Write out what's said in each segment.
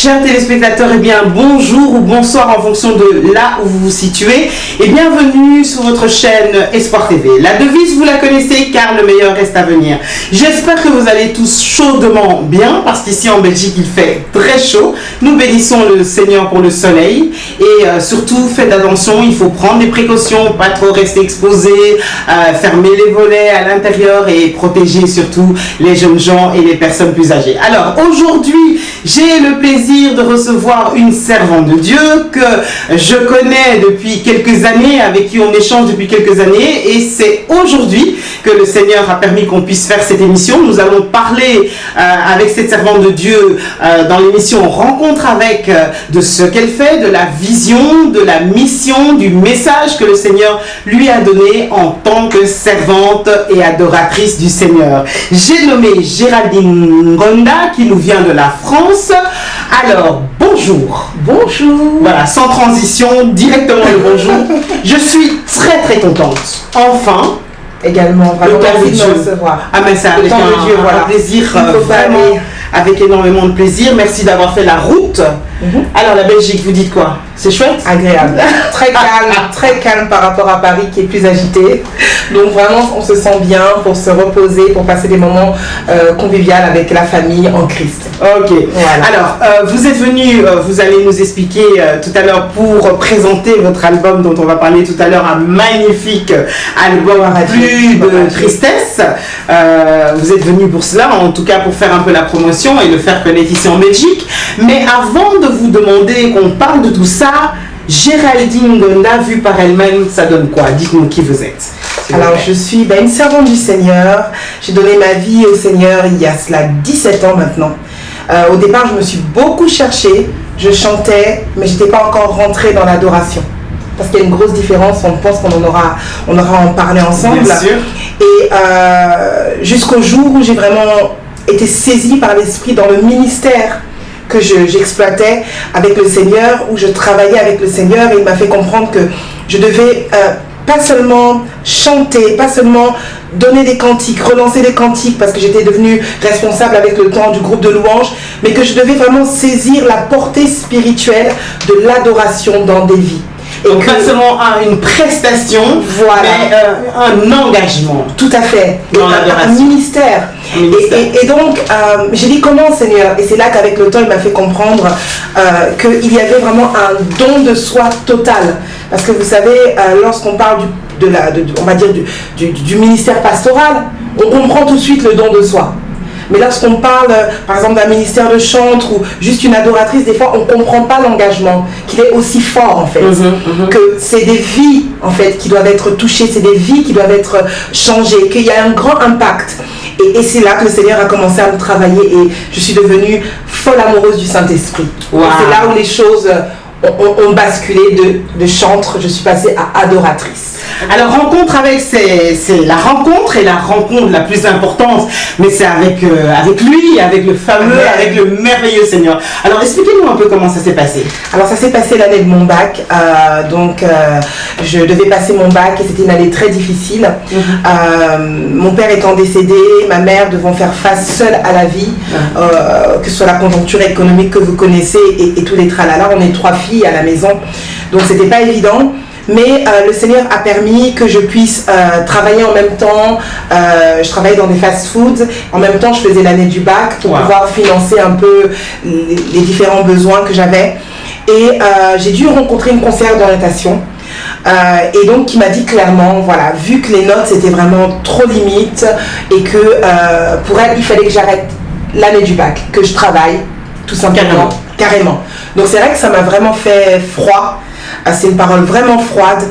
Chers téléspectateurs, eh bien bonjour ou bonsoir en fonction de là où vous vous situez et bienvenue sur votre chaîne Espoir TV. La devise, vous la connaissez car le meilleur reste à venir. J'espère que vous allez tous chaudement bien parce qu'ici en Belgique il fait très chaud. Nous bénissons le Seigneur pour le soleil et surtout faites attention, il faut prendre des précautions, pas trop rester exposé, fermer les volets à l'intérieur et protéger surtout les jeunes gens et les personnes plus âgées. Alors aujourd'hui, j'ai le plaisir de recevoir une servante de Dieu que je connais depuis quelques années, avec qui on échange depuis quelques années, et c'est aujourd'hui que le Seigneur a permis qu'on puisse faire cette émission. Nous allons parler avec cette servante de Dieu dans l'émission Rencontre avec de ce qu'elle fait, de la vision, de la mission, du message que le Seigneur lui a donné en tant que servante et adoratrice du Seigneur. J'ai nommé Géraldine Ngonda qui nous vient de la France. Alors, bonjour. Bonjour. Voilà, sans transition, directement le bonjour. Je suis très très contente. Enfin, également, vraiment, merci de me recevoir. Ah mais c'est avec un plaisir, vraiment, avec énormément de plaisir. Merci d'avoir fait la route. Alors la Belgique, vous dites quoi? C'est chouette? Agréable. Très calme par rapport à Paris qui est plus agité. Donc vraiment, on se sent bien pour se reposer, pour passer des moments conviviaux avec la famille en Christ. Ok. Voilà. Alors, vous êtes venu, vous allez nous expliquer tout à l'heure pour présenter votre album dont on va parler tout à l'heure, un magnifique album plus de tristesse. Vous êtes venu pour cela, en tout cas pour faire un peu la promotion et le faire connaître ici en Belgique. Mais avant de vous demander qu'on parle de tout ça, Géraldine Ngonda, vue par elle-même, ça donne quoi? Dites-nous qui vous êtes. Alors, je suis une servante du Seigneur. J'ai donné ma vie au Seigneur il y a cela 17 ans maintenant. Au départ, je me suis beaucoup cherchée. Je chantais, mais je n'étais pas encore rentrée dans l'adoration. Parce qu'il y a une grosse différence, on pense qu'on aura à en parler ensemble. Bien sûr. Et jusqu'au jour où j'ai vraiment été saisie par l'Esprit dans le ministère que j'exploitais avec le Seigneur, où je travaillais avec le Seigneur, et il m'a fait comprendre que je devais pas seulement chanter, pas seulement donner des cantiques, relancer des cantiques, parce que j'étais devenue responsable avec le temps du groupe de louanges, mais que je devais vraiment saisir la portée spirituelle de l'adoration dans des vies. Et donc pas seulement une prestation, voilà, mais un engagement. Tout à fait. Un ministère. Et donc, j'ai dit comment, Seigneur? Et c'est là qu'avec le temps, il m'a fait comprendre qu'il y avait vraiment un don de soi total. Parce que vous savez, lorsqu'on parle on va dire du ministère pastoral, on comprend tout de suite le don de soi. Mais lorsqu'on parle, par exemple, d'un ministère de chantre ou juste une adoratrice, des fois, on ne comprend pas l'engagement, qu'il est aussi fort, en fait. Que c'est des vies, en fait, qui doivent être touchées, c'est des vies qui doivent être changées, qu'il y a un grand impact. Et c'est là que le Seigneur a commencé à me travailler et je suis devenue folle amoureuse du Saint-Esprit. Wow. C'est là où les choses ont basculé de chantre, je suis passée à adoratrice. Alors rencontre avec, c'est la rencontre et la rencontre la plus importante, mais c'est avec lui, avec le fameux, avec le merveilleux Seigneur. Alors expliquez-nous un peu comment ça s'est passé. Alors ça s'est passé l'année de mon bac, je devais passer mon bac et c'était une année très difficile. Mon père étant décédé, ma mère devant faire face seule à la vie, que ce soit la conjoncture économique que vous connaissez et tous les tralala. On est 3 filles à la maison, donc c'était pas évident. Mais le Seigneur a permis que je puisse travailler en même temps. Je travaillais dans des fast-foods. En même temps, je faisais l'année du bac pour pouvoir financer un peu les différents besoins que j'avais. Et j'ai dû rencontrer une conseillère d'orientation. Et donc, qui m'a dit clairement, voilà, vu que les notes c'était vraiment trop limite et que pour elle, il fallait que j'arrête l'année du bac, que je travaille, tout simplement. Carrément. Donc, c'est vrai que ça m'a vraiment fait froid. C'est une parole vraiment froide.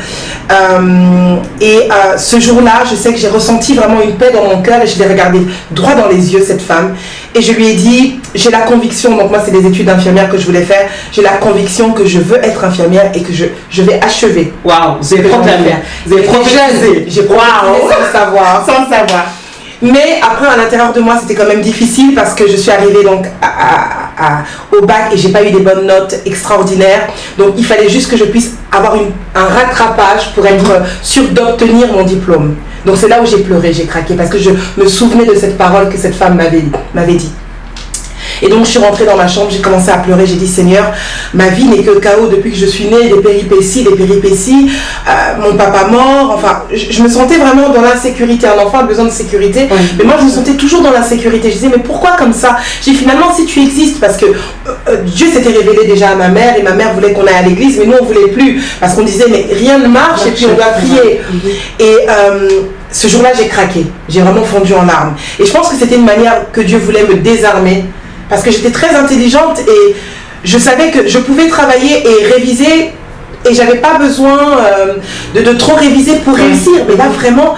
Ce jour-là, je sais que j'ai ressenti vraiment une paix dans mon cœur et je l'ai regardé droit dans les yeux, cette femme. Et je lui ai dit, j'ai la conviction, donc moi c'est des études d'infirmière que je voulais faire, j'ai la conviction que je veux être infirmière et que je vais achever. Waouh, vous avez proclamé. Vous avez prophétisé. J'ai proclamé sans le savoir. Sans le savoir. Mais après, à l'intérieur de moi, c'était quand même difficile parce que je suis arrivée donc au bac et j'ai pas eu des bonnes notes extraordinaires. Donc, il fallait juste que je puisse avoir un rattrapage pour être sûre d'obtenir mon diplôme. Donc, c'est là où j'ai pleuré, j'ai craqué parce que je me souvenais de cette parole que cette femme m'avait dit. Et donc je suis rentrée dans ma chambre, j'ai commencé à pleurer, j'ai dit Seigneur, ma vie n'est que chaos depuis que je suis née, des péripéties, mon papa mort, enfin je me sentais vraiment dans l'insécurité. Un enfant a besoin de sécurité, mais moi je me sentais toujours dans l'insécurité. Je disais mais pourquoi comme ça? J'ai dit finalement si tu existes, parce que Dieu s'était révélé déjà à ma mère et ma mère voulait qu'on aille à l'église, mais nous on voulait plus parce qu'on disait mais rien ne marche et puis on doit prier. Et ce jour-là j'ai craqué, j'ai vraiment fondu en larmes. Et je pense que c'était une manière que Dieu voulait me désarmer parce que j'étais très intelligente et je savais que je pouvais travailler et réviser et j'avais pas besoin de trop réviser pour réussir. Mais là vraiment,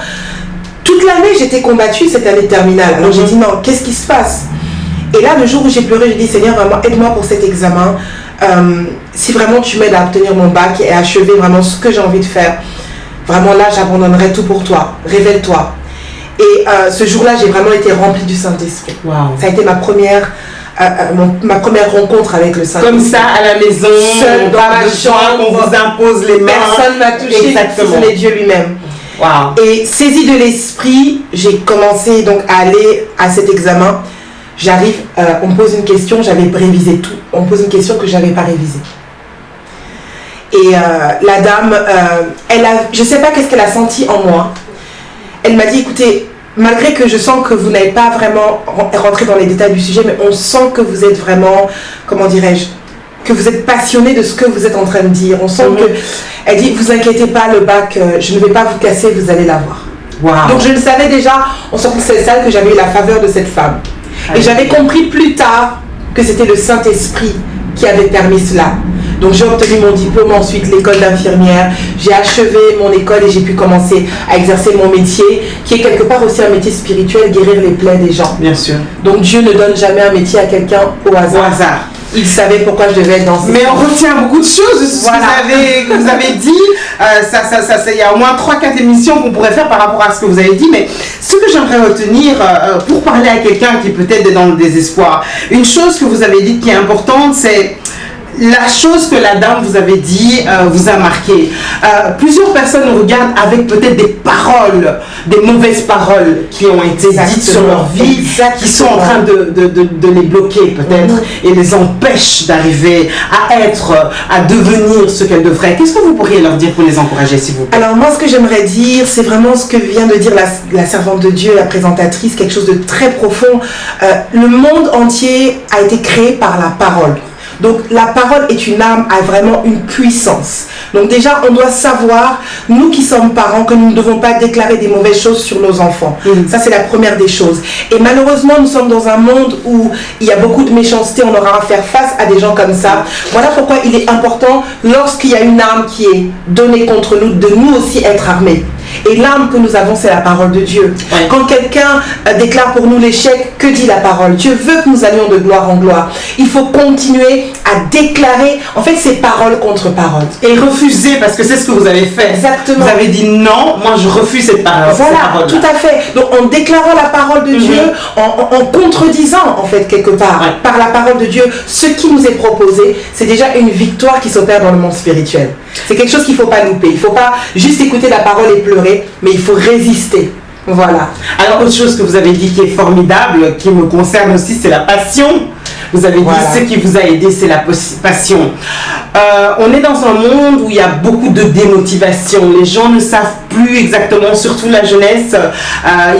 toute l'année j'étais combattue cette année de terminale. Alors j'ai dit non, qu'est-ce qui se passe? Et là le jour où j'ai pleuré, j'ai dit Seigneur vraiment aide-moi pour cet examen. Si vraiment tu m'aides à obtenir mon bac et à achever vraiment ce que j'ai envie de faire, vraiment là j'abandonnerai tout pour toi, révèle-toi. Et ce jour-là j'ai vraiment été remplie du Saint-Esprit. Ça a été ma première rencontre avec le Saint-Esprit. Comme ça à la maison, seule dans ma chambre, on vous impose les mains. Personne m'a touché, exactement. c'est Dieu lui-même. Et saisie de l'esprit, j'ai commencé donc à aller à cet examen. J'arrive, on me pose une question, j'avais révisé tout. On me pose une question que je n'avais pas révisée. Et la dame, je ne sais pas qu'est-ce qu'elle a senti en moi. Elle m'a dit, écoutez, malgré que je sens que vous n'avez pas vraiment rentré dans les détails du sujet, mais on sent que vous êtes vraiment, comment dirais-je, que vous êtes passionné de ce que vous êtes en train de dire. On sent que, elle dit, vous inquiétez pas, le bac, je ne vais pas vous casser, vous allez l'avoir. Donc je le savais déjà, en sortant de cette salle, que j'avais eu la faveur de cette femme. Et j'avais compris plus tard que c'était le Saint-Esprit qui avait permis cela. Donc j'ai obtenu mon diplôme, ensuite l'école d'infirmière, j'ai achevé mon école et j'ai pu commencer à exercer mon métier, qui est quelque part aussi un métier spirituel, guérir les plaies des gens. Bien sûr. Donc Dieu ne donne jamais un métier à quelqu'un au hasard. Il savait pourquoi je devais être dans ce Mais on retient beaucoup de choses de ce que vous avez dit. Il y a au moins 3-4 émissions qu'on pourrait faire par rapport à ce que vous avez dit. Mais ce que j'aimerais retenir pour parler à quelqu'un qui peut-être est dans le désespoir, une chose que vous avez dit qui est importante, c'est la chose que la dame vous avait dit vous a marqué. Plusieurs personnes nous regardent avec peut-être des paroles, des mauvaises paroles qui ont été dites sur leur vie, qui sont en train de les bloquer peut-être et les empêchent d'arriver à devenir ce qu'elles devraient. Qu'est-ce que vous pourriez leur dire pour les encourager, s'il vous plaît? Alors moi, ce que j'aimerais dire, c'est vraiment ce que vient de dire la servante de Dieu, la présentatrice, quelque chose de très profond. Le monde entier a été créé par la parole. Donc la parole est une arme, a vraiment une puissance. Donc déjà on doit savoir, nous qui sommes parents, que nous ne devons pas déclarer des mauvaises choses sur nos enfants. Ça c'est la première des choses. Et malheureusement nous sommes dans un monde où il y a beaucoup de méchanceté, on aura à faire face à des gens comme ça. Voilà pourquoi il est important, lorsqu'il y a une arme qui est donnée contre nous, de nous aussi être armés. Et l'arme que nous avons, c'est la parole de Dieu. Quand quelqu'un déclare pour nous l'échec, que dit la parole? Dieu veut que nous allions de gloire en gloire. Il faut continuer à déclarer, en fait, c'est parole contre parole. Et refuser, parce que c'est ce que vous avez fait. Exactement. Vous avez dit non, moi je refuse cette parole. Voilà, tout à fait. Donc en déclarant la parole de Dieu, en contredisant, en fait, quelque part, par la parole de Dieu, ce qui nous est proposé, c'est déjà une victoire qui s'opère dans le monde spirituel. C'est quelque chose qu'il ne faut pas louper. Il ne faut pas juste écouter la parole et pleurer, mais il faut résister. Voilà. Alors, autre chose que vous avez dit qui est formidable, qui me concerne aussi, c'est la passion. Vous avez dit ce qui vous a aidé, c'est la passion. On est dans un monde où il y a beaucoup de démotivation. Les gens ne savent plus exactement, surtout la jeunesse,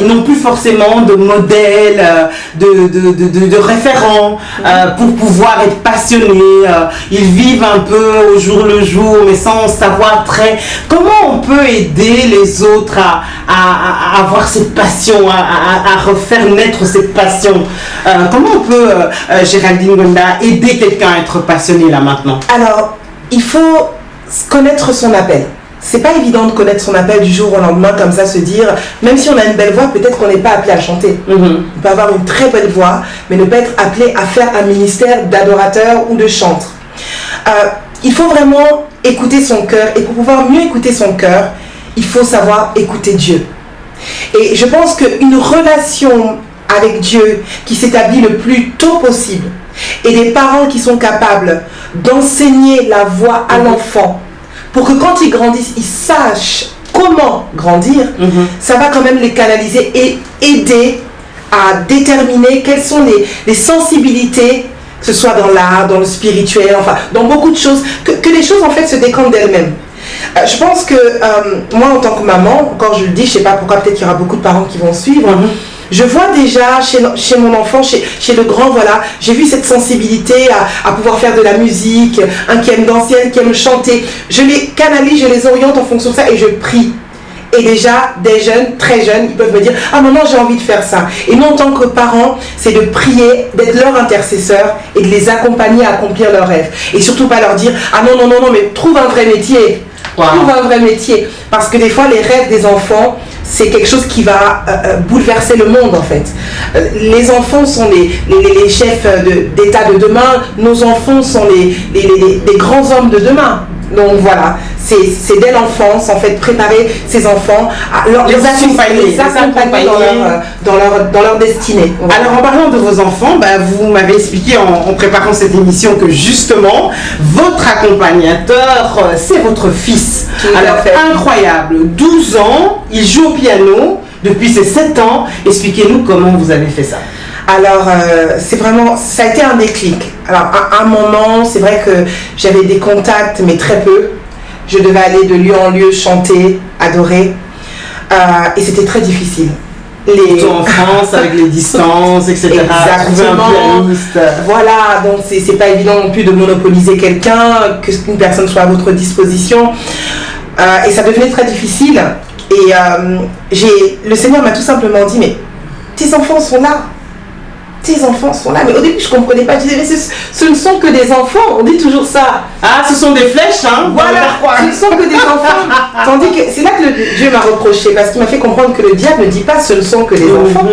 ils n'ont plus forcément de modèle, de référents pour pouvoir être passionnés. Ils vivent un peu au jour le jour, mais sans savoir très... Comment on peut aider les autres à avoir cette passion, à refaire naître cette passion? Comment on peut, Géraldine Gonda, aider quelqu'un à être passionné là maintenant? Alors, il faut connaître son appel. C'est pas évident de connaître son appel du jour au lendemain, comme ça, se dire, même si on a une belle voix, peut-être qu'on n'est pas appelé à chanter. On peut avoir une très belle voix, mais ne pas être appelé à faire un ministère d'adorateur ou de chantre. Il faut vraiment écouter son cœur, et pour pouvoir mieux écouter son cœur, il faut savoir écouter Dieu. Et je pense qu'une relation avec Dieu qui s'établit le plus tôt possible, et des parents qui sont capables d'enseigner la voix à l'enfant pour que quand ils grandissent, ils sachent comment grandir, ça va quand même les canaliser et aider à déterminer quelles sont les sensibilités, que ce soit dans l'art, dans le spirituel, enfin, dans beaucoup de choses, que les choses en fait se décantent d'elles-mêmes. Je pense que moi, en tant que maman, encore je le dis, je sais pas pourquoi, peut-être qu'il y aura beaucoup de parents qui vont suivre, je vois déjà chez mon enfant, chez le grand, voilà, j'ai vu cette sensibilité à pouvoir faire de la musique, un qui aime danser, un qui aime chanter. Je les canalise, je les oriente en fonction de ça et je prie. Et déjà, des jeunes, très jeunes, ils peuvent me dire « Ah maman, j'ai envie de faire ça ». Et nous, en tant que parents, c'est de prier, d'être leur intercesseur et de les accompagner à accomplir leurs rêves. Et surtout pas leur dire « Ah non, non, non, non, mais trouve un vrai métier ». Wow. Trouve un vrai métier. Parce que des fois, les rêves des enfants, c'est quelque chose qui va bouleverser le monde en fait. Les enfants sont les chefs d'État de demain, nos enfants sont les grands hommes de demain. Donc voilà, c'est dès l'enfance en fait préparer ces enfants à les accompagner dans leur destinée. Voilà. Alors en parlant de vos enfants, vous m'avez expliqué en préparant cette émission que justement votre accompagnateur c'est votre fils. Alors incroyable, 12 ans, il joue au piano depuis ses 7 ans. Expliquez-nous comment vous avez fait ça. Alors, c'est vraiment, ça a été un déclic. Alors, à un moment, c'est vrai que j'avais des contacts, mais très peu. Je devais aller de lieu en lieu, chanter, adorer. Et c'était très difficile. Surtout en France, avec les distances, etc. Exactement. Voilà, donc c'est pas évident non plus de monopoliser quelqu'un, qu'une personne soit à votre disposition. Et ça devenait très difficile. Et le Seigneur m'a tout simplement dit, mais tes enfants sont là. Tes enfants sont là, mais au début je ne comprenais pas, je disais mais ce ne sont que des enfants, on dit toujours ça. Ah, ce sont des flèches, hein. Voilà, ce ne sont que des enfants. Tandis que c'est là que Dieu m'a reproché, parce qu'il m'a fait comprendre que le diable ne dit pas ce ne sont que des enfants.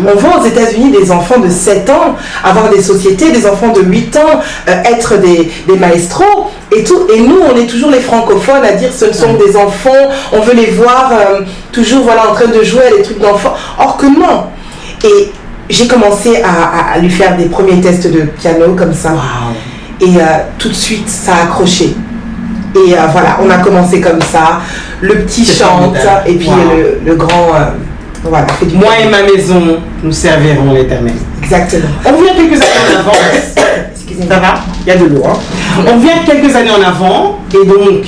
On voit aux États-Unis des enfants de 7 ans avoir des sociétés, des enfants de 8 ans être des maestros et tout. Et nous, on est toujours les francophones à dire ce ne sont que des enfants, on veut les voir toujours voilà, en train de jouer à des trucs d'enfants. Or que non. Et j'ai commencé à lui faire des premiers tests de piano comme ça. Wow. Et tout de suite, ça a accroché. Et voilà, on a commencé comme ça. Le petit chante et puis le grand, voilà, fait du Moi piano. Et ma maison, nous servirons l'Éternel. Exactement. On vient quelques années en avant. Excusez-moi. Ça va? Il y a de l'eau. Hein. On vient quelques années en avant et donc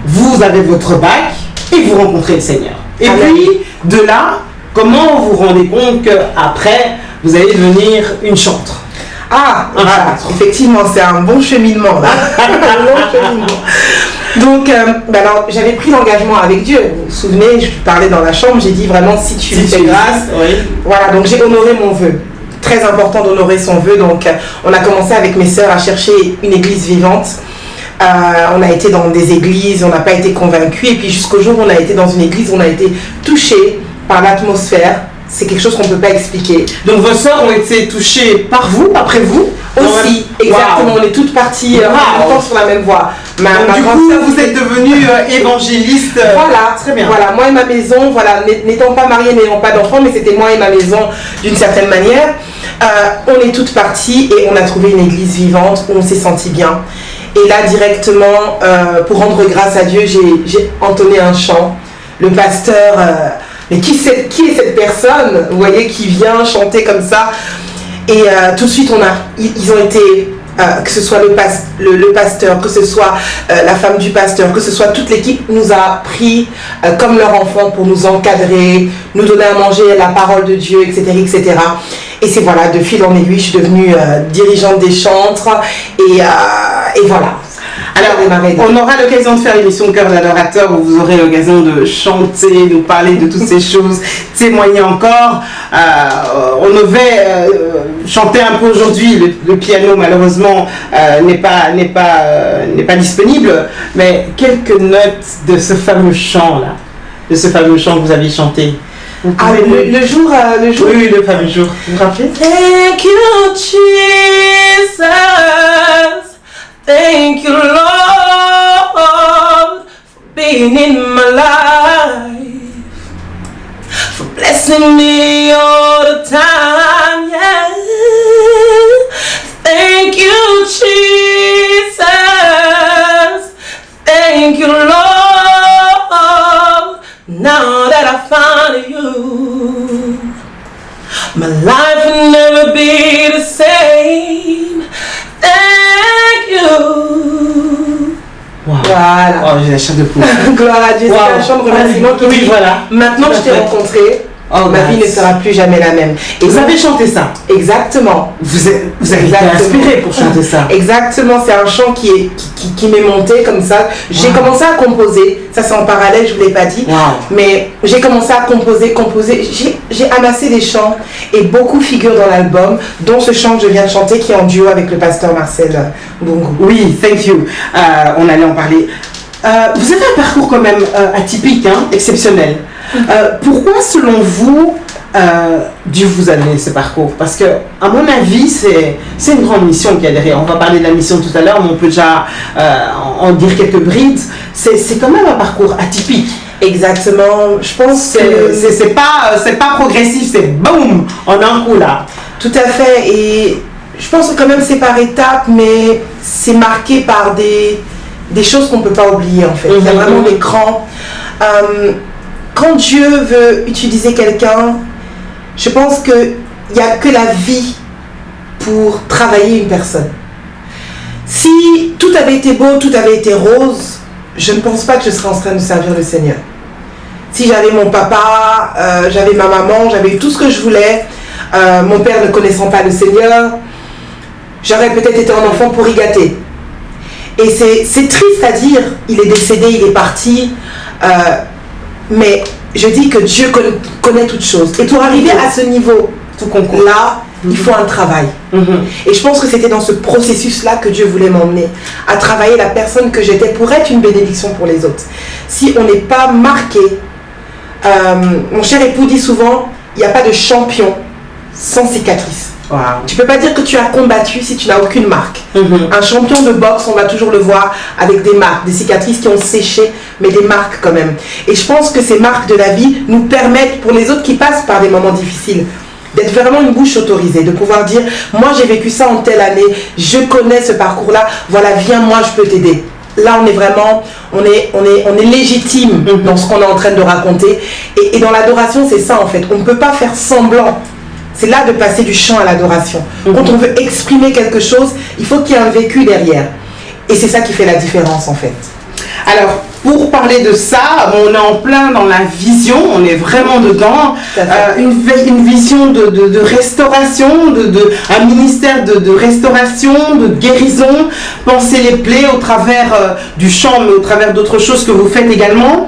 vous avez votre bac et vous rencontrez le Seigneur. Et puis de là, comment vous vous rendez compte qu'après, vous allez devenir une chantre? Ah, voilà, effectivement, c'est un bon cheminement, là. Un long cheminement. Donc, alors, j'avais pris l'engagement avec Dieu. Vous vous souvenez, je parlais dans la chambre, j'ai dit vraiment, si tu me fais grâce. Oui. Voilà, donc j'ai honoré mon vœu. Très important d'honorer son vœu. Donc, on a commencé avec mes sœurs à chercher une église vivante. On a été dans des églises, on n'a pas été convaincus. Et puis, jusqu'au jour où on a été dans une église, on a été touchés par l'atmosphère. C'est quelque chose qu'on ne peut pas expliquer. Donc vos sœurs ont été touchées par vous, après vous aussi, exactement, on est toutes parties sur la même voie. Du coup, vous êtes devenue évangéliste. Voilà, très bien. Voilà, moi et ma maison, voilà, n'étant pas mariée, n'ayant pas d'enfants, mais c'était moi et ma maison d'une certaine manière. On est toutes parties et on a trouvé une église vivante où on s'est senti bien. Et là, directement, pour rendre grâce à Dieu, j'ai entonné un chant. Le pasteur... mais qui est cette personne, vous voyez, qui vient chanter comme ça? Et tout de suite, ils ont été, que ce soit le pasteur, que ce soit la femme du pasteur, que ce soit toute l'équipe, nous a pris comme leur enfant pour nous encadrer, nous donner à manger la parole de Dieu, etc. etc. Et c'est voilà, de fil en aiguille, je suis devenue dirigeante des chantres et voilà. Alors, on aura l'occasion de faire l'émission Cœur d'adorateur où vous aurez l'occasion de chanter, de parler de toutes ces choses, témoigner encore. On devait chanter un peu aujourd'hui. Le piano, malheureusement, n'est pas disponible. Mais quelques notes de ce fameux chant-là, de ce fameux chant que vous avez chanté. Le jour. Oui, le fameux jour. Vous vous rappelez? Thank you, Jesus. Thank you, Lord, for being in my life, for blessing me all the time, yeah. Thank you, Jesus. Thank you, Lord, now that I found you. My la chair de poule. Gloire à Dieu, c'est un chant de remerciement qui dit voilà. Maintenant je t'ai rencontré, ma vie ne sera plus jamais la même. Et vous avez chanté ça? Exactement. Vous avez été inspiré pour chanter ça? Exactement, c'est un chant qui m'est monté comme ça. J'ai commencé à composer, ça c'est en parallèle, je ne vous l'ai pas dit, mais j'ai commencé à composer. J'ai amassé des chants et beaucoup figurent dans l'album, dont ce chant que je viens de chanter qui est en duo avec le pasteur Marcel Bongo. Oui, thank you. On allait en parler. Vous avez un parcours quand même atypique, hein, exceptionnel. Pourquoi, selon vous, Dieu vous a donné ce parcours? Parce que, à mon avis, c'est une grande mission qu'il y a derrière. On va parler de la mission tout à l'heure, mais on peut déjà en dire quelques brides. C'est quand même un parcours atypique. Exactement. Je pense que c'est pas progressif, c'est boum en un coup là. Tout à fait. Et je pense que quand même c'est par étapes, mais c'est marqué par des choses qu'on ne peut pas oublier en fait. Il y a vraiment des crans. Quand Dieu veut utiliser quelqu'un, je pense qu'il n'y a que la vie pour travailler une personne. Si tout avait été beau, tout avait été rose, je ne pense pas que je serais en train de servir le Seigneur. Si j'avais mon papa, j'avais ma maman, j'avais eu tout ce que je voulais, mon père ne connaissant pas le Seigneur, j'aurais peut-être été un enfant pourri gâté. Et c'est triste à dire, il est décédé, il est parti, mais je dis que Dieu connaît toutes choses. Et pour arriver à ce niveau, là, il faut un travail. Et je pense que c'était dans ce processus-là que Dieu voulait m'emmener, à travailler la personne que j'étais pour être une bénédiction pour les autres. Si on n'est pas marqué, mon cher époux dit souvent, il n'y a pas de champion sans cicatrice. Wow. Tu ne peux pas dire que tu as combattu si tu n'as aucune marque. Un champion de boxe, on va toujours le voir avec des marques, des cicatrices qui ont séché, mais des marques quand même. Et je pense que ces marques de la vie nous permettent, pour les autres qui passent par des moments difficiles, d'être vraiment une bouche autorisée, de pouvoir dire, moi j'ai vécu ça en telle année, je connais ce parcours-là, voilà, viens, moi je peux t'aider. Là, on est vraiment, on est légitime dans ce qu'on est en train de raconter. Et dans l'adoration, c'est ça en fait. On ne peut pas faire semblant. C'est là de passer du chant à l'adoration. Quand on veut exprimer quelque chose, il faut qu'il y ait un vécu derrière. Et c'est ça qui fait la différence en fait. Alors, pour parler de ça, on est en plein dans la vision, on est vraiment dedans. Une vision de restauration, un ministère de restauration, de guérison, penser les plaies au travers du chant, mais au travers d'autres choses que vous faites également.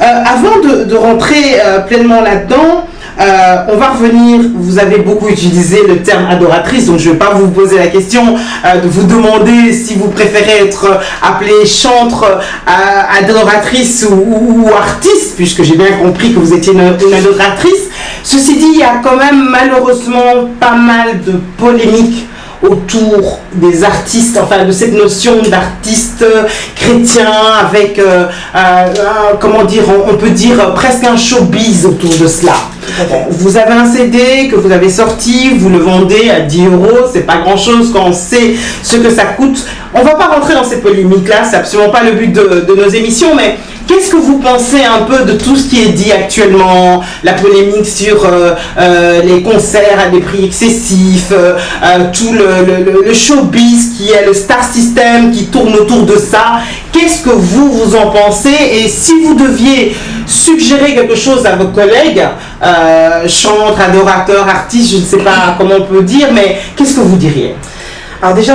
Avant de rentrer pleinement là-dedans, on va revenir, vous avez beaucoup utilisé le terme adoratrice, donc je ne vais pas vous poser la question de vous demander si vous préférez être appelée chantre, adoratrice ou artiste, puisque j'ai bien compris que vous étiez une adoratrice. Ceci dit, il y a quand même malheureusement pas mal de polémiques autour des artistes, enfin de cette notion d'artiste chrétien avec, comment dire, on peut dire presque un showbiz autour de cela. Vous avez un CD que vous avez sorti, vous le vendez à 10 €, c'est pas grand chose quand on sait ce que ça coûte. On va pas rentrer dans ces polémiques là, c'est absolument pas le but de nos émissions, mais qu'est-ce que vous pensez un peu de tout ce qui est dit actuellement, la polémique sur les concerts à des prix excessifs, tout le showbiz qui est le star system qui tourne autour de ça? Qu'est-ce que vous en pensez? Et si vous deviez suggérer quelque chose à vos collègues, chantres, adorateurs, artistes, je ne sais pas comment on peut dire, mais qu'est-ce que vous diriez? Alors déjà,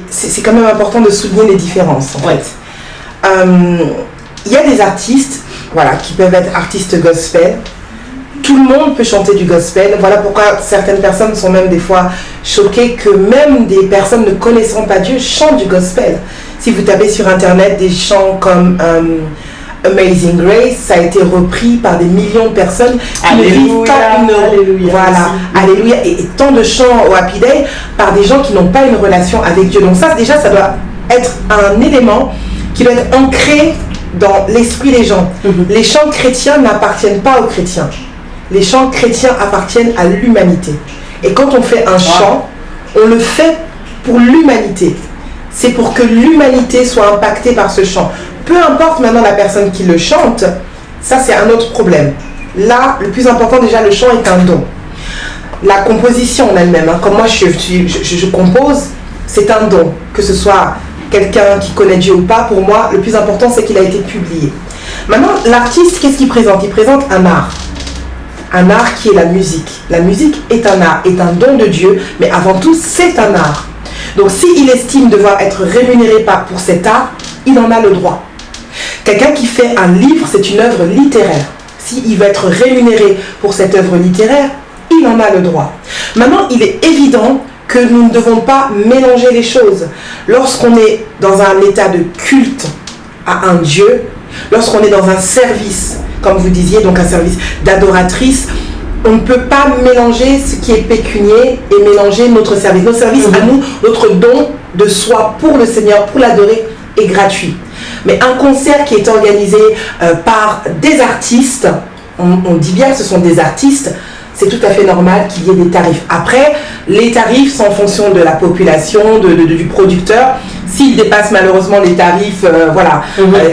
c'est quand même important de souligner les différences en fait. Il y a des artistes, voilà, qui peuvent être artistes gospel. Tout le monde peut chanter du gospel. Voilà pourquoi certaines personnes sont même des fois choquées que même des personnes ne connaissant pas Dieu chantent du gospel. Si vous tapez sur internet des chants comme Amazing Grace, ça a été repris par des millions de personnes qui ne vivent pas une... Voilà, Alléluia. Et tant de chants au Happy Day par des gens qui n'ont pas une relation avec Dieu. Donc ça, déjà, ça doit être un élément qui doit être ancré dans l'esprit des gens. Les chants chrétiens n'appartiennent pas aux chrétiens. Les chants chrétiens appartiennent à l'humanité. Et quand on fait un chant, on le fait pour l'humanité. C'est pour que l'humanité soit impactée par ce chant. Peu importe maintenant la personne qui le chante, ça c'est un autre problème. Là, le plus important déjà, le chant est un don. La composition en elle-même, comme moi je compose, c'est un don. Que ce soit quelqu'un qui connaît Dieu ou pas, pour moi, le plus important, c'est qu'il a été publié. Maintenant, l'artiste, qu'est-ce qu'il présente? Il présente un art. Un art qui est la musique. La musique est un art, est un don de Dieu, mais avant tout, c'est un art. Donc, s'il estime devoir être rémunéré pour cet art, il en a le droit. Quelqu'un qui fait un livre, c'est une œuvre littéraire. S'il veut être rémunéré pour cette œuvre littéraire, il en a le droit. Maintenant, il est évident que nous ne devons pas mélanger les choses. Lorsqu'on est dans un état de culte à un Dieu, lorsqu'on est dans un service, comme vous disiez, donc un service d'adoratrice, on ne peut pas mélanger ce qui est pécunier et mélanger notre service. Notre service à nous, notre don de soi pour le Seigneur, pour l'adorer, est gratuit. Mais un concert qui est organisé par des artistes, on dit bien que ce sont des artistes, c'est tout à fait normal qu'il y ait des tarifs. Après, les tarifs sont en fonction de la population, du producteur. S'il dépasse malheureusement les tarifs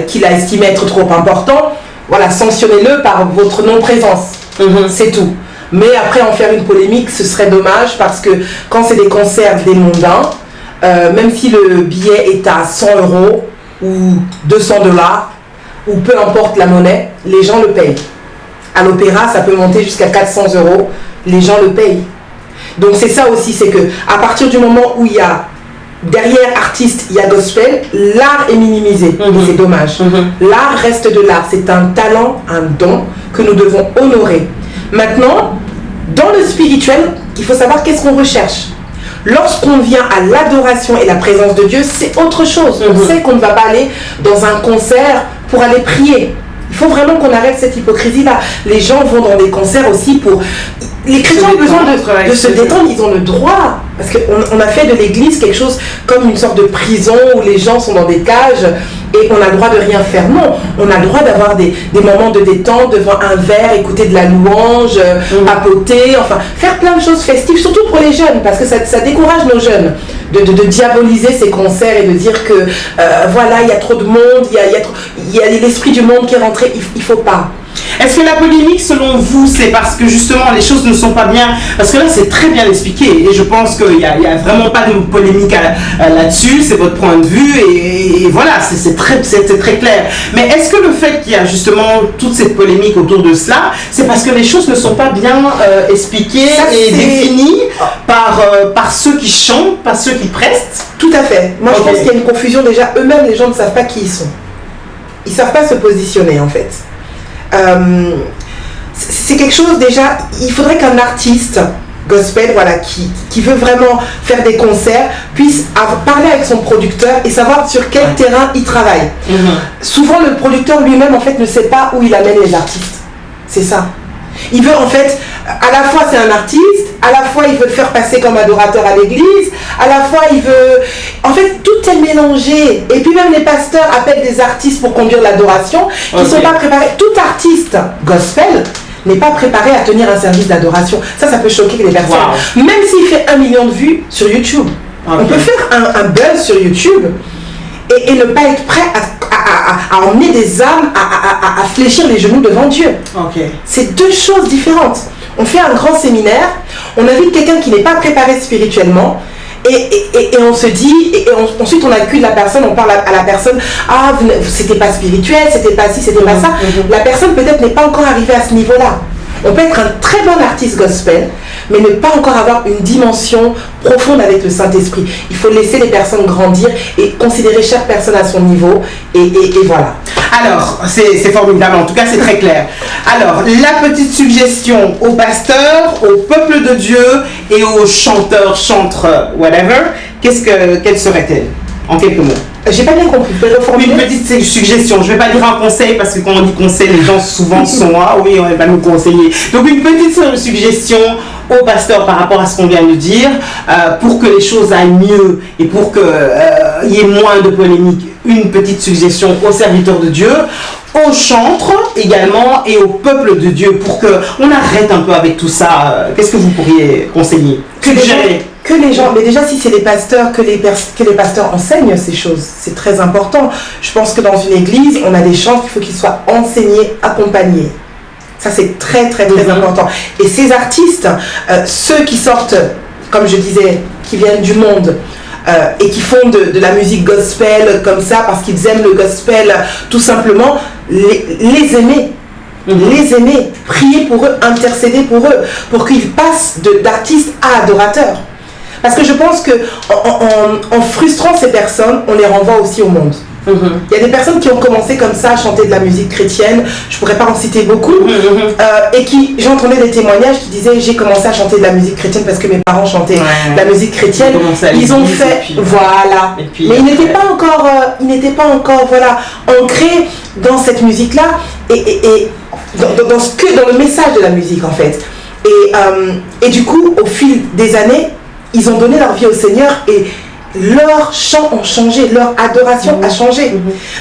qu'il a estimé être trop importants, voilà, sanctionnez-le par votre non-présence. C'est tout. Mais après, en faire une polémique, ce serait dommage parce que quand c'est des concerts des mondains, même si le billet est à 100 € ou 200 $, ou peu importe la monnaie, les gens le payent. À l'opéra, ça peut monter jusqu'à 400 €, les gens le payent. Donc c'est ça aussi, c'est que à partir du moment où il y a derrière artiste, il y a gospel, l'art est minimisé. Et c'est dommage. L'art reste de l'art, c'est un talent, un don que nous devons honorer. Maintenant, dans le spirituel, il faut savoir qu'est-ce qu'on recherche. Lorsqu'on vient à l'adoration et la présence de Dieu, c'est autre chose. On sait qu'on ne va pas aller dans un concert pour aller prier. Il faut vraiment qu'on arrête cette hypocrisie-là. Les gens vont dans des concerts aussi pour... Les chrétiens ont besoin de se détendre, ils ont le droit. Parce qu'on a fait de l'église quelque chose comme une sorte de prison où les gens sont dans des cages et on a le droit de rien faire. Non, on a le droit d'avoir des moments de détente devant un verre, écouter de la louange, papoter, enfin faire plein de choses festives, surtout pour les jeunes, parce que ça décourage nos jeunes de diaboliser ces concerts et de dire que voilà, il y a trop de monde, il y a l'esprit du monde qui est rentré, il ne faut pas. Est-ce que la polémique, selon vous, c'est parce que justement les choses ne sont pas bien? Parce que là, c'est très bien expliqué et je pense qu'il n'y a vraiment pas de polémique là-dessus, c'est votre point de vue et voilà, c'est très clair. Mais est-ce que le fait qu'il y a justement toute cette polémique autour de cela, c'est parce que les choses ne sont pas bien expliquées et définies par ceux qui chantent, par ceux qui prestent? Tout à fait. Moi, je pense qu'il y a une confusion déjà. Eux-mêmes, les gens ne savent pas qui ils sont. Ils ne savent pas se positionner en fait. C'est quelque chose déjà, il faudrait qu'un artiste gospel, voilà, qui veut vraiment faire des concerts, puisse parler avec son producteur et savoir sur quel terrain il travaille. Souvent le producteur lui-même en fait ne sait pas où il amène les artistes. C'est ça. Il veut en fait, à la fois c'est un artiste, à la fois il veut le faire passer comme adorateur à l'église, à la fois il veut... En fait, tout est mélangé. Et puis même les pasteurs appellent des artistes pour conduire l'adoration, qui ne sont pas préparés. Tout artiste gospel n'est pas préparé à tenir un service d'adoration. Ça peut choquer les personnes. Wow. Même s'il fait 1 million de vues sur YouTube. On peut faire un buzz sur YouTube et ne pas être prêt à emmener des âmes, à fléchir les genoux devant Dieu. C'est deux choses différentes. On fait un grand séminaire, on invite quelqu'un qui n'est pas préparé spirituellement et on se dit, ensuite on accuse la personne, on parle à la personne, ah c'était pas spirituel, c'était pas ci, c'était pas ça. La personne peut-être n'est pas encore arrivée à ce niveau-là. On peut être un très bon artiste gospel, mais ne pas encore avoir une dimension profonde avec le Saint-Esprit. Il faut laisser les personnes grandir et considérer chaque personne à son niveau, et voilà. Alors, c'est formidable, en tout cas c'est très clair. Alors, la petite suggestion aux pasteurs, au peuple de Dieu et aux chanteurs, chantres, whatever, quelle serait-elle, en quelques mots? J'ai pas bien compris. Une petite suggestion. Je vais pas dire un conseil parce que quand on dit conseil, les gens souvent sont oui, on va nous conseiller. Donc une petite suggestion au pasteur par rapport à ce qu'on vient de dire pour que les choses aillent mieux et pour que il y ait moins de polémiques. Une petite suggestion aux serviteurs de Dieu, aux chantres également et au peuple de Dieu pour que on arrête un peu avec tout ça. Qu'est-ce que vous pourriez conseiller? Que les gens, mais déjà si c'est les pasteurs, que les pasteurs enseignent ces choses, c'est très important. Je pense que dans une église, on a des chants qu'il faut qu'ils soient enseignés, accompagnés. Ça c'est très important. Et ces artistes, ceux qui sortent, comme je disais, qui viennent du monde, et qui font de la musique gospel comme ça parce qu'ils aiment le gospel tout simplement, les aimer. Les aimer, prier pour eux, intercéder pour eux, pour qu'ils passent d'artistes à adorateurs. Parce que je pense que en frustrant ces personnes, on les renvoie aussi au monde. Il y a des personnes qui ont commencé comme ça à chanter de la musique chrétienne, je ne pourrais pas en citer beaucoup, et j'entendais des témoignages qui disaient j'ai commencé à chanter de la musique chrétienne parce que mes parents chantaient de la musique chrétienne. Ils ont fait, voilà, mais ils n'étaient pas encore, voilà, ancrés dans cette musique-là et dans le message de la musique en fait. Et du coup, au fil des années, ils ont donné leur vie au Seigneur et leurs chants ont changé, leur adoration a changé.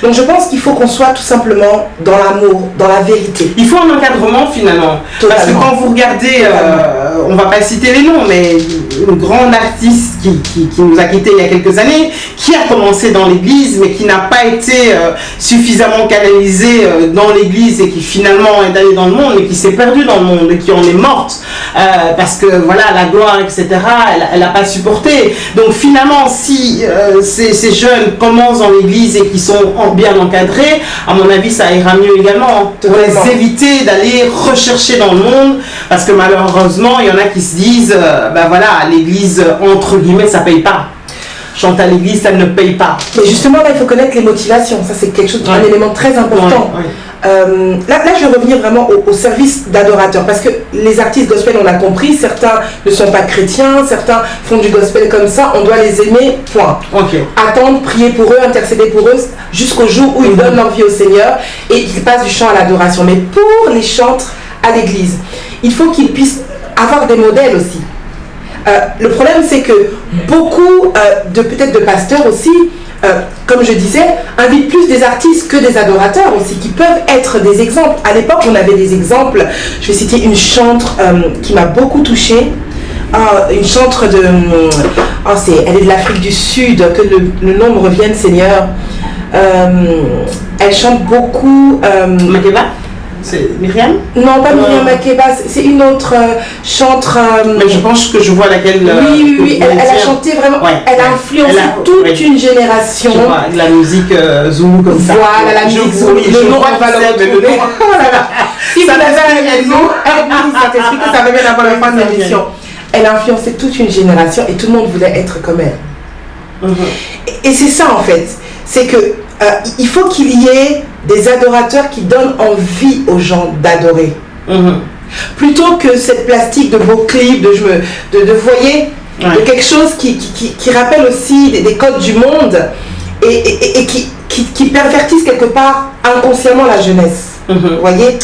Donc je pense qu'il faut qu'on soit tout simplement dans l'amour, dans la vérité. Il faut un encadrement finalement. Totalement. Parce que quand vous regardez, on va pas citer les noms, mais une grande artiste qui nous a quittés il y a quelques années, qui a commencé dans l'église, mais qui n'a pas été suffisamment canalisée dans l'église et qui finalement est allée dans le monde et qui s'est perdue dans le monde et qui en est morte parce que voilà, la gloire, etc., elle n'a pas supporté. Donc finalement, si ces jeunes commencent dans l'église et qui sont bien encadrés, à mon avis, ça ira mieux également. Pour les éviter d'aller rechercher dans le monde, parce que malheureusement, il y en a qui se disent, ben voilà, l'église, entre guillemets, ça paye pas. Chanter à l'église, ça ne paye pas. Mais justement, là, il faut connaître les motivations. Ça, c'est quelque chose, un élément très important. Là, je vais revenir vraiment au service d'adorateurs, parce que les artistes gospel, on l'a compris, certains ne sont pas chrétiens, certains font du gospel comme ça, on doit les aimer, point. Attendre, prier pour eux, intercéder pour eux, jusqu'au jour où ils donnent leur vie au Seigneur et qu'ils passent du chant à l'adoration. Mais pour les chantres à l'église, il faut qu'ils puissent avoir des modèles aussi. Le problème, c'est que beaucoup peut-être de pasteurs aussi, comme je disais, invitent plus des artistes que des adorateurs aussi, qui peuvent être des exemples. À l'époque, on avait des exemples. Je vais citer une chantre qui m'a beaucoup touchée. Une chantre elle est de l'Afrique du Sud, que le nom me revienne, Seigneur. Elle chante beaucoup. Makeba? C'est Myriam? Non, pas Myriam Makeba, c'est une autre chantre. Mais je pense que je vois laquelle. Oui, elle a chanté vraiment. Elle a influencé toute une génération. Je vois, de la musique zoulou comme ça. Voilà, la musique zoulou. Le nom, on va le retrouver. Si vous avez un réseau, aide-nous, Saint-Esprit, que ça revienne avant la fin de l'émission. Elle a influencé toute une génération et tout le monde voulait être comme elle. Et c'est ça en fait, c'est que il faut qu'il y ait des adorateurs qui donnent envie aux gens d'adorer. Plutôt que cette plastique de beaux clips, de voyez, de quelque chose qui rappelle aussi des codes du monde et qui pervertissent quelque part inconsciemment la jeunesse. Vous voyez?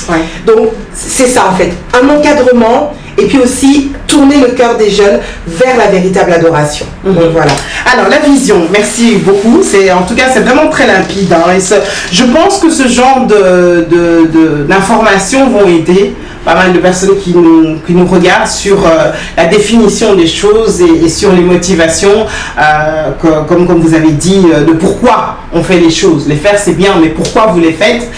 Donc c'est ça en fait, un encadrement et puis aussi tourner le cœur des jeunes vers la véritable adoration. Donc voilà. Alors la vision, merci beaucoup. En tout cas, c'est vraiment très limpide. Et je pense que ce genre d'informations vont aider pas mal de personnes qui nous regardent sur la définition des choses et sur les motivations, comme vous avez dit, de pourquoi on fait les choses. Les faire, c'est bien, mais pourquoi vous les faites?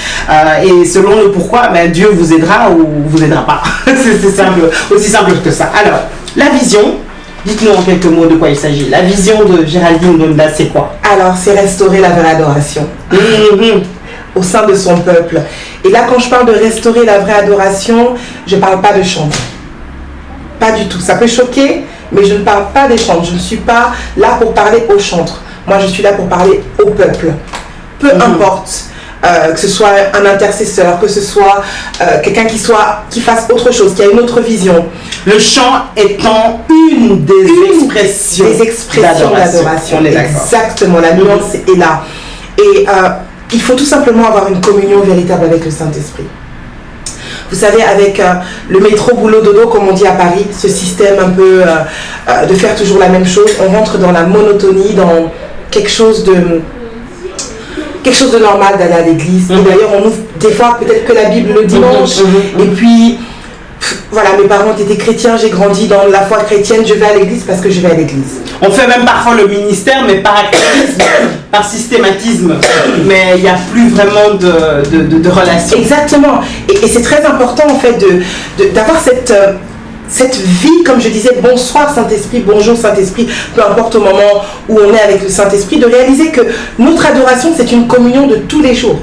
Et selon le pourquoi, Dieu vous aidera ou vous aidera pas. C'est simple, aussi simple que ça. Alors, la vision, dites-nous en quelques mots de quoi il s'agit. La vision de Géraldine Gonda, c'est quoi? Alors, c'est restaurer la vraie adoration. Au sein de son peuple. Et là, quand je parle de restaurer la vraie adoration, je ne parle pas de chantres. Pas du tout. Ça peut choquer, mais je ne parle pas des chantres. Je ne suis pas là pour parler aux chantres. Moi, je suis là pour parler au peuple. Peu importe. Que ce soit un intercesseur, que ce soit quelqu'un qui fasse autre chose, qui a une autre vision. Le chant étant une des expressions d'adoration. Exactement, la nuance est là. Et il faut tout simplement avoir une communion véritable avec le Saint-Esprit. Vous savez, avec le métro boulot dodo, comme on dit à Paris, ce système un peu de faire toujours la même chose, on rentre dans la monotonie, dans quelque chose de normal d'aller à l'église. Et d'ailleurs, on ouvre des fois peut-être que la Bible le dimanche. Et puis, voilà, mes parents étaient chrétiens, j'ai grandi dans la foi chrétienne, je vais à l'église parce que je vais à l'église. On fait même parfois le ministère, mais par activisme, par systématisme. Mais il n'y a plus vraiment de relation. Exactement. Et c'est très important en fait d'avoir cette cette vie, comme je disais, bonsoir Saint-Esprit, bonjour Saint-Esprit, peu importe au moment où on est avec le Saint-Esprit, de réaliser que notre adoration, c'est une communion de tous les jours.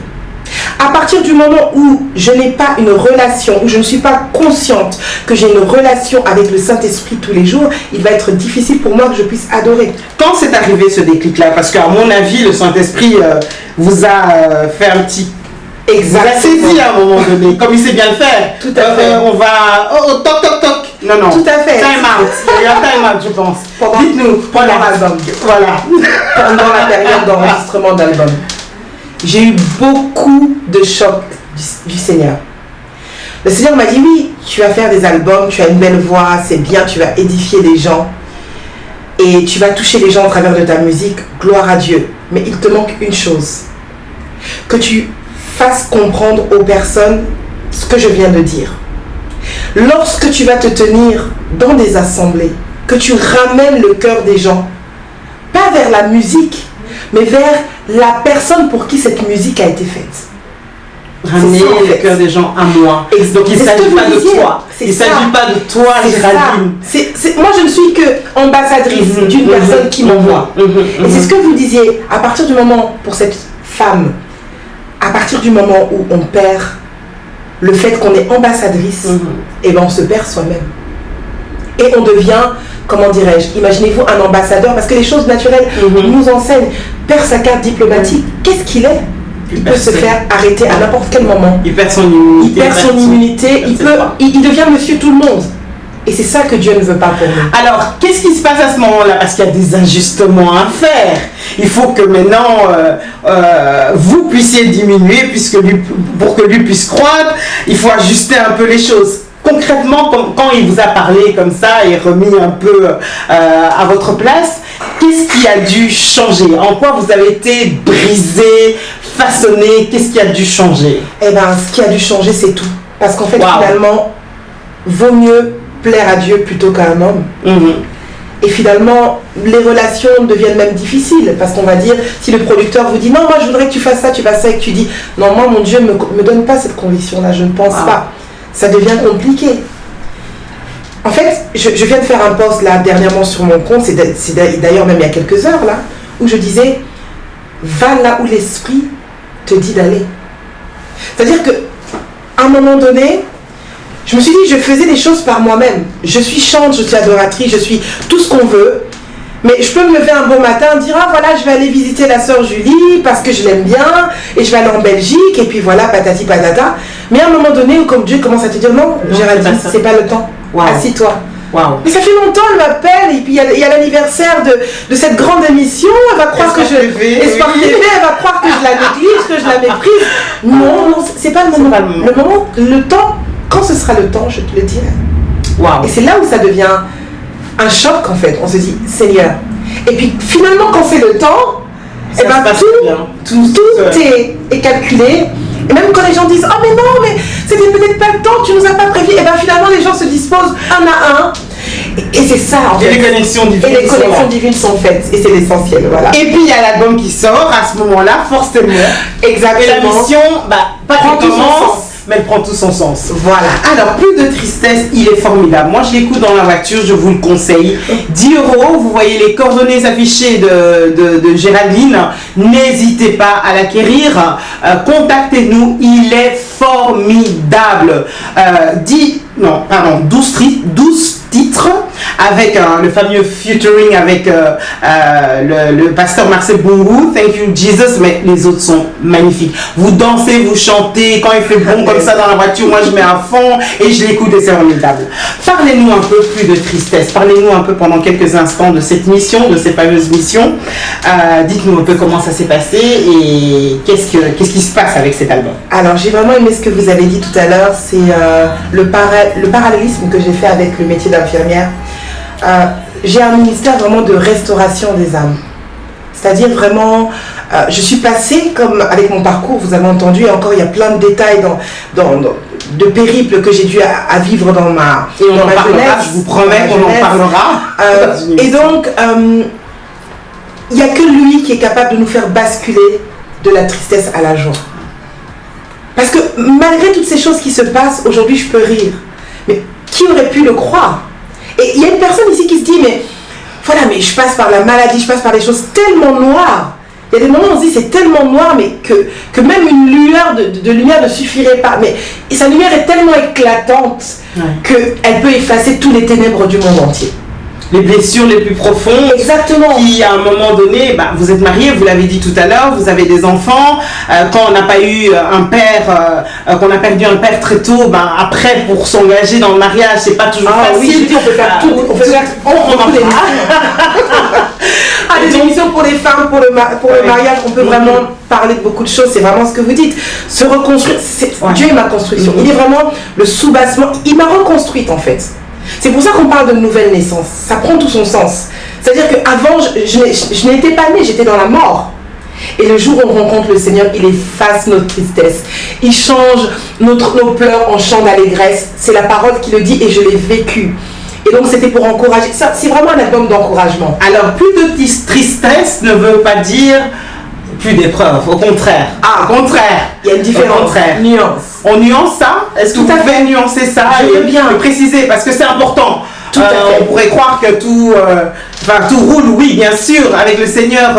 À partir du moment où je n'ai pas une relation, où je ne suis pas consciente que j'ai une relation avec le Saint-Esprit tous les jours, il va être difficile pour moi que je puisse adorer. Quand c'est arrivé ce déclic-là? Parce qu'à mon avis, le Saint-Esprit vous a fait un petit... Exactement. Vous a saisi à un moment donné, comme il sait bien le faire. Tout à fait. On va... Oh, toc, toc, toc. Non. Tout à fait. Time out. Il y a un time out, je pense. Dites-nous. Pendant l'album. Voilà. Pendant la période d'enregistrement d'album. J'ai eu beaucoup de chocs du Seigneur. Le Seigneur m'a dit, oui, tu vas faire des albums, tu as une belle voix, c'est bien, tu vas édifier les gens et tu vas toucher les gens au travers de ta musique, gloire à Dieu. Mais il te manque une chose, que tu fasses comprendre aux personnes ce que je viens de dire. Lorsque tu vas te tenir dans des assemblées, que tu ramènes le cœur des gens, pas vers la musique, mais vers la personne pour qui cette musique a été faite. Ramener le cœur des gens à moi. Donc il ne s'agit pas de toi. Il ne s'agit pas de toi, Géraldine. Moi, je ne suis que ambassadrice d'une personne qui m'envoie. Et c'est ce que vous disiez, à partir du moment, pour cette femme, à partir du moment où on perd le fait qu'on est ambassadrice, et ben on se perd soi-même. Et on devient, comment dirais-je, imaginez-vous un ambassadeur, parce que les choses naturelles nous enseignent, perd sa carte diplomatique, qu'est-ce qu'il est? Il peut se faire arrêter à n'importe quel moment. Il perd son immunité. Il perd son immunité, il devient monsieur tout le monde. Et c'est ça que Dieu ne veut pas pour nous. Alors, qu'est-ce qui se passe à ce moment-là? Parce qu'il y a des ajustements à faire. Il faut que maintenant, vous puissiez diminuer pour que lui puisse croître. Il faut ajuster un peu les choses. Concrètement, quand il vous a parlé comme ça et remis un peu à votre place, qu'est-ce qui a dû changer? En quoi vous avez été brisé, façonné? Qu'est-ce qui a dû changer? Eh bien, ce qui a dû changer, c'est tout. Parce qu'en fait, finalement, vaut mieux plaire à Dieu plutôt qu'à un homme. Et finalement, les relations deviennent même difficiles. Parce qu'on va dire, si le producteur vous dit, non, moi je voudrais que tu fasses ça, et que tu dis, non, moi mon Dieu ne me donne pas cette conviction-là, je ne pense pas. Ça devient compliqué. En fait, je viens de faire un post là dernièrement sur mon compte, c'est d'ailleurs même il y a quelques heures là, où je disais, va là où l'esprit te dit d'aller. C'est-à-dire que à un moment donné, je me suis dit, je faisais des choses par moi-même. Je suis chante, je suis adoratrice, je suis tout ce qu'on veut. Mais je peux me lever un bon matin, dire, ah voilà, je vais aller visiter la sœur Julie parce que je l'aime bien, et je vais aller en Belgique, et puis voilà, patati patata. Mais à un moment donné, où comme Dieu commence à te dire, non, Géraldine, c'est pas le temps, assis-toi. Mais ça fait longtemps, elle m'appelle, et puis il y a l'anniversaire de cette grande émission, elle va croire que Espoir TV, elle va croire que je la néglige, que je la méprise. Non, c'est pas le moment. Le temps, quand ce sera le temps, je te le dirai. Et c'est là où ça devient un choc en fait. On se dit, Seigneur. Et puis finalement, quand c'est le temps, et ben, tout est calculé. Et même quand les gens disent, oh mais non, mais c'était peut-être pas le temps, tu nous as pas prévu. Et bien finalement, les gens se disposent un à un. Et c'est ça en fait. Et les connexions divines. Et les connexions divines sont faites. Et c'est l'essentiel, voilà. Et puis il y a l'album qui sort à ce moment-là, forcément. Exactement. Et la mission, pas prend tout son sens. Mais elle prend tout son sens. Voilà. Alors, plus de tristesse, il est formidable. Moi, je l'écoute dans la voiture, je vous le conseille. 10 €, vous voyez les coordonnées affichées de Géraldine. N'hésitez pas à l'acquérir. Contactez-nous, il est formidable. 12 titres avec le fameux featuring avec le pasteur Marcel Bungu, Thank You Jesus, mais les autres sont magnifiques. Vous dansez, vous chantez, quand il fait bon comme ça dans la voiture, moi je mets à fond et je l'écoute et c'est formidable. Parlez-nous un peu plus de tristesse, parlez-nous un peu pendant quelques instants de cette mission, de ces fameuses missions. Dites-nous un peu comment ça s'est passé et qu'est-ce qui se passe avec cet album. Alors j'ai vraiment aimé ce que vous avez dit tout à l'heure, c'est le parallélisme que j'ai fait avec le métier d'infirmière. J'ai un ministère vraiment de restauration des âmes. C'est-à-dire vraiment, je suis passée, comme avec mon parcours, vous avez entendu, et encore il y a plein de détails de périples que j'ai dû à vivre dans ma jeunesse. Je vous promets qu'on en parlera. Et donc, il n'y a que lui qui est capable de nous faire basculer de la tristesse à la joie. Parce que malgré toutes ces choses qui se passent, aujourd'hui je peux rire. Mais qui qui aurait pu le croire? Et il y a une personne ici qui se dit, mais voilà, mais je passe par la maladie, je passe par des choses tellement noires. Il y a des moments où on se dit c'est tellement noir, mais que même une lueur de lumière ne suffirait pas. Mais sa lumière est tellement éclatante qu'elle peut effacer tous les ténèbres du monde entier. Les blessures les plus profondes. Exactement. Qui, à un moment donné, vous êtes marié, vous l'avez dit tout à l'heure, vous avez des enfants. Quand on n'a pas eu un père, qu'on a perdu un père très tôt, après, pour s'engager dans le mariage, c'est pas toujours facile. Oui, on peut faire tout. On peut faire des émissions pour les femmes, pour le mariage. On peut vraiment parler de beaucoup de choses. C'est vraiment ce que vous dites. Se reconstruire. Dieu est ma construction. Il est vraiment le soubassement. Il m'a reconstruite, en fait. C'est pour ça qu'on parle de nouvelle naissance. Ça prend tout son sens. C'est-à-dire qu'avant, je n'étais pas née, j'étais dans la mort. Et le jour où on rencontre le Seigneur, il efface notre tristesse. Il change nos pleurs en chants d'allégresse. C'est la parole qui le dit et je l'ai vécu. Et donc c'était pour encourager. C'est vraiment un album d'encouragement. Alors plus de tristesse ne veut pas dire plus d'épreuves. Au contraire. Au contraire. Il y a une différence. Nuance. On nuance ça? Est-ce que vous pouvez nuancer ça? Je veux bien le préciser parce que c'est important. Tout à fait. On pourrait croire que tout roule, oui, bien sûr, avec le Seigneur,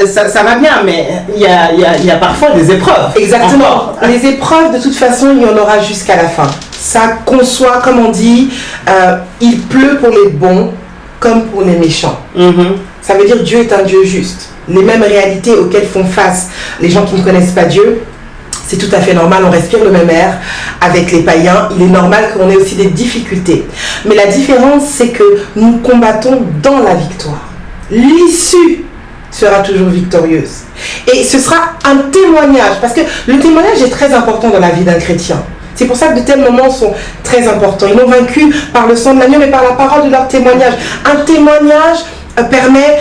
ça va bien, mais il y a parfois des épreuves. Exactement. Encore. Les épreuves, de toute façon, il y en aura jusqu'à la fin. Ça conçoit, comme on dit, il pleut pour les bons comme pour les méchants. Ça veut dire Dieu est un Dieu juste. Les mêmes réalités auxquelles font face les gens qui ne connaissent pas Dieu, c'est tout à fait normal, on respire le même air avec les païens, il est normal qu'on ait aussi des difficultés. Mais la différence, c'est que nous combattons dans la victoire. L'issue sera toujours victorieuse. Et ce sera un témoignage, parce que le témoignage est très important dans la vie d'un chrétien. C'est pour ça que de tels moments sont très importants. Ils n'ont vaincu par le sang de l'agneau, mais par la parole de leur témoignage. Un témoignage permet,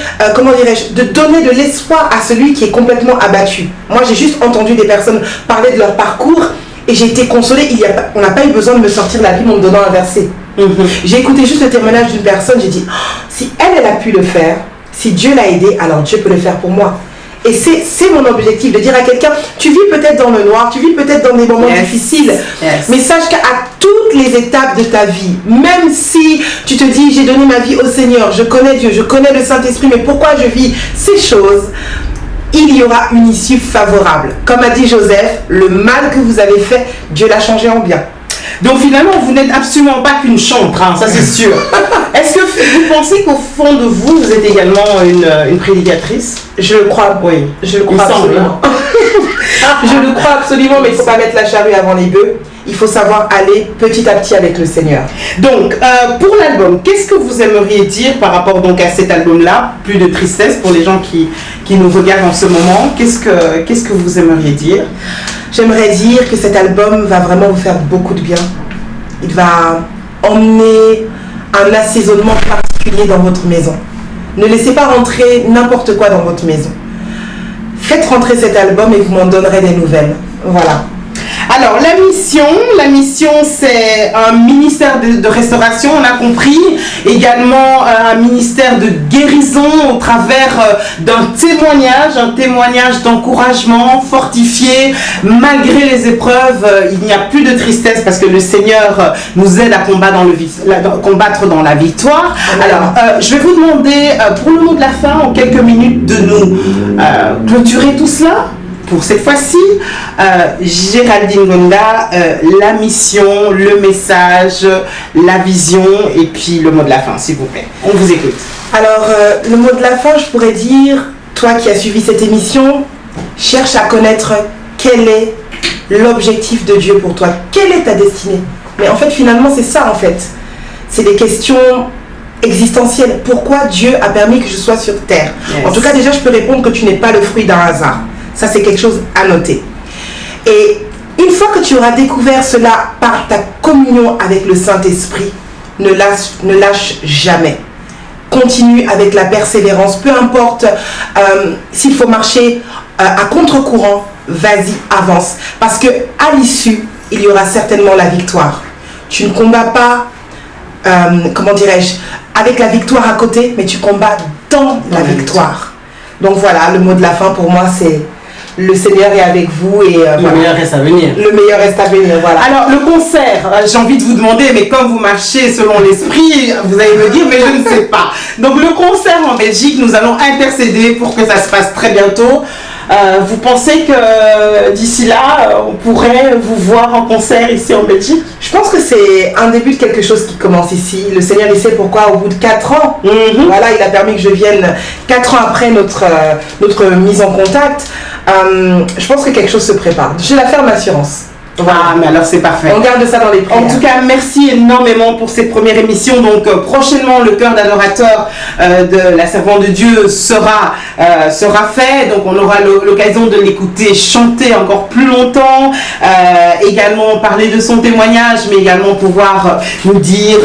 de donner de l'espoir à celui qui est complètement abattu. Moi, j'ai juste entendu des personnes parler de leur parcours et j'ai été consolée. On n'a pas eu besoin de me sortir de la Bible en me donnant un verset. J'ai écouté juste le témoignage d'une personne, j'ai dit, si elle a pu le faire, si Dieu l'a aidé, alors Dieu peut le faire pour moi. Et c'est mon objectif, de dire à quelqu'un, tu vis peut-être dans le noir, tu vis peut-être dans des moments difficiles, mais sache qu'à toutes les étapes de ta vie, même si tu te dis, j'ai donné ma vie au Seigneur, je connais Dieu, je connais le Saint-Esprit, mais pourquoi je vis ces choses? Il y aura une issue favorable. Comme a dit Joseph, le mal que vous avez fait, Dieu l'a changé en bien. Donc finalement, vous n'êtes absolument pas qu'une chantre, ça c'est sûr. Est-ce que vous pensez qu'au fond de vous, vous êtes également une prédicatrice? Je le crois, oui. Je le crois absolument. Je le crois absolument, mais il ne faut pas mettre la charrue avant les bœufs. Il faut savoir aller petit à petit avec le Seigneur. Donc, pour l'album, qu'est-ce que vous aimeriez dire par rapport donc à cet album-là? Plus de tristesse pour les gens qui nous regardent en ce moment. Qu'est-ce que vous aimeriez dire? J'aimerais dire que cet album va vraiment vous faire beaucoup de bien. Il va emmener un assaisonnement particulier dans votre maison. Ne laissez pas rentrer n'importe quoi dans votre maison. Faites rentrer cet album et vous m'en donnerez des nouvelles. Voilà. Alors, la mission c'est un ministère de restauration, on a compris, également un ministère de guérison au travers d'un témoignage d'encouragement, fortifié, malgré les épreuves, il n'y a plus de tristesse parce que le Seigneur nous aide à combattre dans la victoire. Alors, je vais vous demander, pour le mot de la fin, en quelques minutes, de nous clôturer tout cela. Pour cette fois-ci, Géraldine Gonda, la mission, le message, la vision et puis le mot de la fin, s'il vous plaît. On vous écoute. Alors, le mot de la fin, je pourrais dire, toi qui as suivi cette émission, cherche à connaître quel est l'objectif de Dieu pour toi. Quelle est ta destinée? Mais en fait, finalement, c'est ça, en fait. C'est des questions existentielles. Pourquoi Dieu a permis que je sois sur terre? En tout cas, déjà, je peux répondre que tu n'es pas le fruit d'un hasard. Ça, c'est quelque chose à noter. Et une fois que tu auras découvert cela par ta communion avec le Saint-Esprit, ne lâche jamais. Continue avec la persévérance. Peu importe s'il faut marcher à contre-courant, vas-y, avance. Parce que à l'issue, il y aura certainement la victoire. Tu ne combats pas, avec la victoire à côté, mais tu combats dans la victoire. Donc voilà, le mot de la fin pour moi, c'est le Seigneur est avec vous et le meilleur reste à venir. Le meilleur reste à venir, voilà. Alors, le concert, j'ai envie de vous demander, mais comme vous marchez selon l'esprit, vous allez me dire, mais je ne sais pas. Donc, le concert en Belgique, nous allons intercéder pour que ça se passe très bientôt. Vous pensez que d'ici là, on pourrait vous voir en concert ici en Belgique? Je pense que c'est un début de quelque chose qui commence ici. Le Seigneur, il sait pourquoi au bout de 4 ans, voilà, il a permis que je vienne 4 ans après notre mise en contact. Je pense que quelque chose se prépare. J'ai la ferme assurance. Voilà. Ah, mais alors c'est parfait. On garde ça dans les prières. En tout cas, merci énormément pour cette première émission. Donc, prochainement, le cœur d'adorateur de la servante de Dieu sera fait. Donc, on aura l'occasion de l'écouter chanter encore plus longtemps. Également, parler de son témoignage, mais également pouvoir nous dire,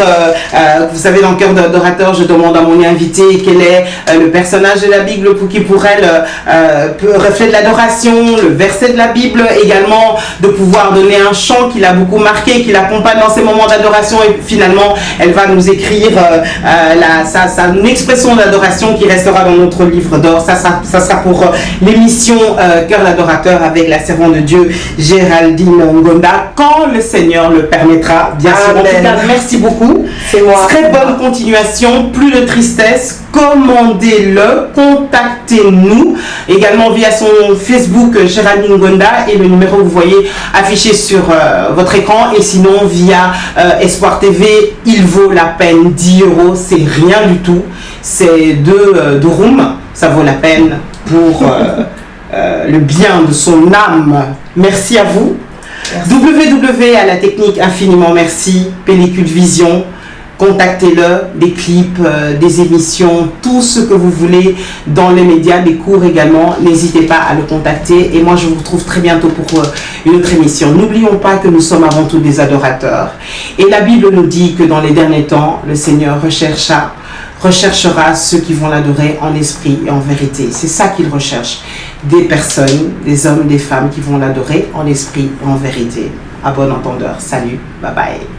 vous savez, dans le cœur d'adorateur, je demande à mon invité quel est le personnage de la Bible qui pour elle reflète l'adoration, le verset de la Bible, également de pouvoir donner un chant qui l'a beaucoup marqué, qui l'accompagne dans ces moments d'adoration, et finalement elle va nous écrire une expression d'adoration qui restera dans notre livre d'or. Ça sera pour l'émission Cœur d'adorateur avec la servante de Dieu Géraldine Ngonda, quand le Seigneur le permettra, bien sûr. En tout cas, merci beaucoup. C'est moi. Très bonne continuation, plus de tristesse, commandez-le, contactez-nous également via son Facebook Géraldine Ngonda, et le numéro que vous voyez affiché sur votre écran, et sinon via Espoir TV. Il vaut la peine, 10 €, c'est rien du tout, c'est deux rooms, ça vaut la peine pour le bien de son âme. Merci à vous. Merci. WW à la technique, infiniment merci. Pellicule Vision, contactez-le, des clips, des émissions, tout ce que vous voulez dans les médias, des cours également, n'hésitez pas à le contacter, et moi je vous retrouve très bientôt pour une autre émission. N'oublions pas que nous sommes avant tout des adorateurs, et la Bible nous dit que dans les derniers temps, le Seigneur recherchera ceux qui vont l'adorer en esprit et en vérité. C'est ça qu'il recherche, des personnes, des hommes, des femmes qui vont l'adorer en esprit et en vérité. À bon entendeur, salut, bye bye.